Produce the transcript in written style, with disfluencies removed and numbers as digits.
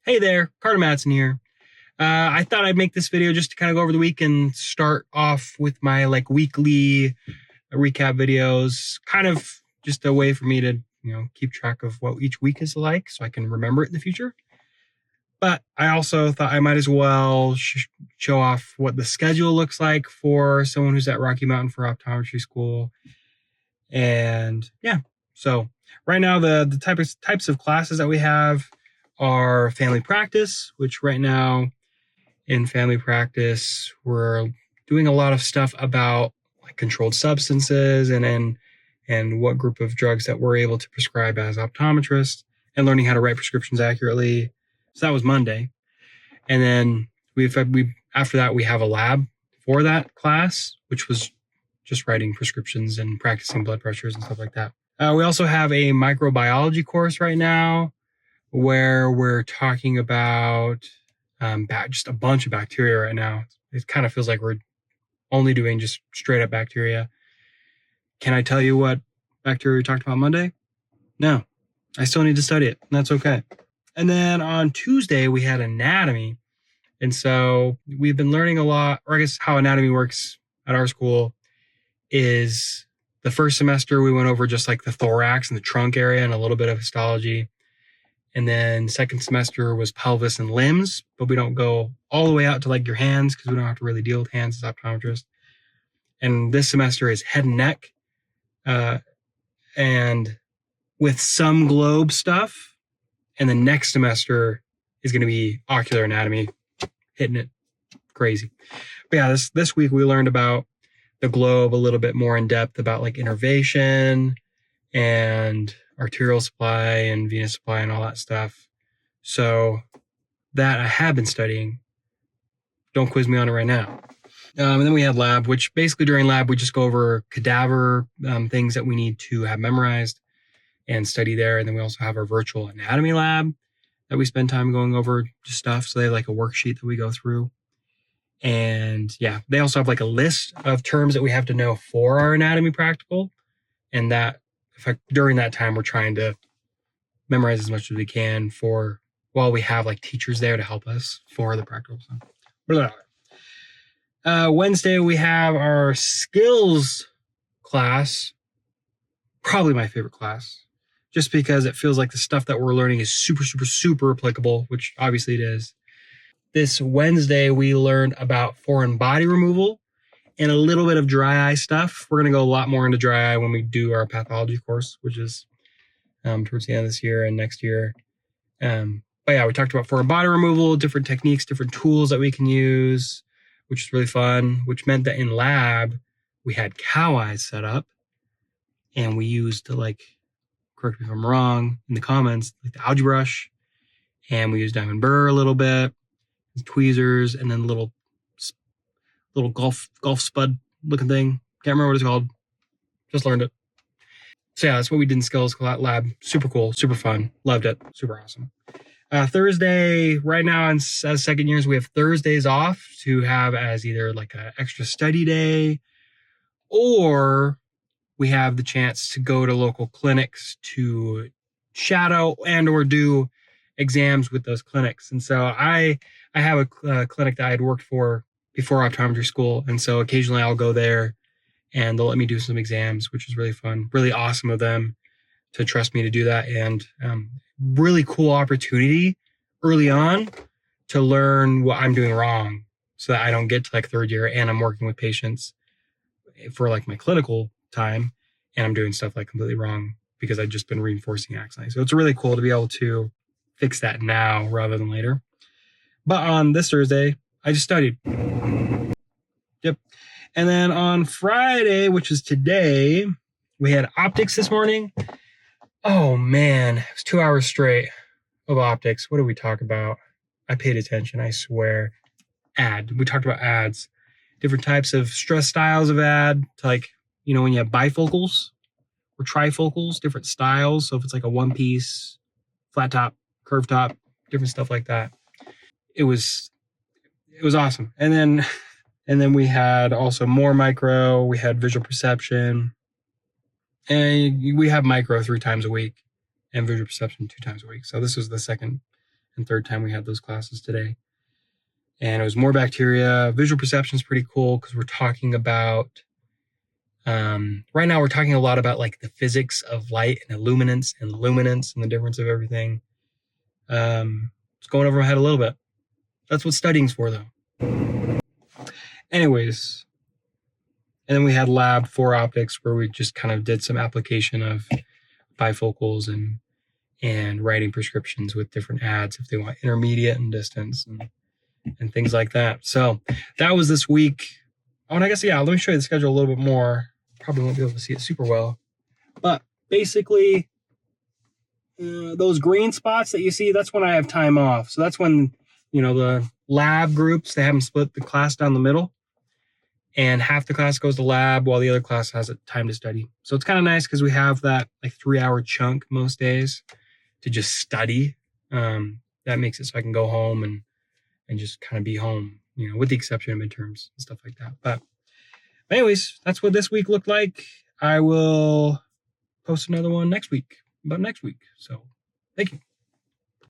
Hey there, Carter Madsen here. I thought I'd make this video just to kind of go over the week and start off with my weekly recap videos, kind of just a way for me to, keep track of what each week is like so I can remember it in the future. But I also thought I might as well show off what the schedule looks like for someone who's at Rocky Mountain for optometry school. And yeah, so right now the types of classes that we have are family practice, which right now in family practice, we're doing a lot of stuff about controlled substances and what group of drugs that we're able to prescribe as optometrists and learning how to write prescriptions accurately. So that was Monday. And then after that, we have a lab for that class, which was just writing prescriptions and practicing blood pressures and stuff like that. We also have a microbiology course right now where we're talking about just a bunch of bacteria right now. It kind of feels like we're only doing just straight up bacteria. Can I tell you what bacteria we talked about Monday? No, I still need to study it. And that's okay. And then on Tuesday, we had anatomy. And so we've been learning a lot, or I guess how anatomy works at our school is the first semester we went over just like the thorax and the trunk area and a little bit of histology. And then second semester was pelvis and limbs, but we don't go all the way out to your hands because we don't have to really deal with hands as optometrists. And this semester is head and neck, and with some globe stuff. And the next semester is going to be ocular anatomy, hitting it crazy. But yeah, this week we learned about the globe a little bit more in depth about innervation and arterial supply and venous supply and all that stuff. So that I have been studying. Don't quiz me on it right now. And then we had lab, which basically during lab, we just go over cadaver things that we need to have memorized and study there. And then we also have our virtual anatomy lab that we spend time going over just stuff. So they have a worksheet that we go through. And yeah, they also have a list of terms that we have to know for our anatomy practical. And that during that time, we're trying to memorize as much as we can while we have teachers there to help us for the practical stuff. Wednesday, we have our skills class, probably my favorite class, just because it feels like the stuff that we're learning is super, super, super applicable, which obviously it is. This Wednesday, we learned about foreign body removal and a little bit of dry eye stuff. We're going to go a lot more into dry eye when we do our pathology course, which is towards the end of this year and next year. But yeah, we talked about foreign body removal, different techniques, different tools that we can use, which is really fun, which meant that in lab, we had cow eyes set up and we used correct me if I'm wrong, in the comments, the algae brush, and we used diamond burr a little bit, tweezers, and then little golf spud looking thing. Can't remember what it's called. Just learned it. So yeah, that's what we did in skills lab. Super cool, super fun. Loved it. Super awesome. Thursday, right now as second years, we have Thursdays off to have as either an extra study day, or we have the chance to go to local clinics to shadow and or do exams with those clinics. And so I have a clinic that I had worked for before optometry school. And so occasionally I'll go there and they'll let me do some exams, which is really fun, really awesome of them to trust me to do that. And really cool opportunity early on to learn what I'm doing wrong so that I don't get to third year and I'm working with patients for my clinical time and I'm doing stuff completely wrong because I've just been reinforcing accidentally. So it's really cool to be able to fix that now rather than later. But on this Thursday, I just studied. Yep. And then on Friday, which is today, we had optics this morning. Oh man, it was 2 hours straight of optics. What did we talk about? I paid attention, I swear. We talked about ads, different types of stress styles of ad, to when you have bifocals or trifocals, different styles. So if it's a one piece, flat top, curved top, different stuff like that. It was awesome. And then we had also more micro, we had visual perception, and we have micro 3 times a week and visual perception 2 times a week. So this was the second and third time we had those classes today. And it was more bacteria. Visual perception is pretty cool because we're talking about, right now we're talking a lot about like the physics of light and luminance and the difference of everything. It's going over my head a little bit. That's what studying's for, though. Anyways, and then we had lab 4 optics where we just kind of did some application of bifocals and writing prescriptions with different ads if they want intermediate and distance and things like that. So that was this week. Oh, and I guess, yeah, let me show you the schedule a little bit more. Probably won't be able to see it super well. But basically, those green spots that you see, that's when I have time off. So that's when, the lab groups, they have them split the class down the middle. And half the class goes to lab while the other class has time to study. So it's kind of nice because we have that like 3-hour chunk most days to just study. That makes it so I can go home and just kind of be home, with the exception of midterms and stuff like that. But anyways, that's what this week looked like. I will post another one next week, about next week. So thank you.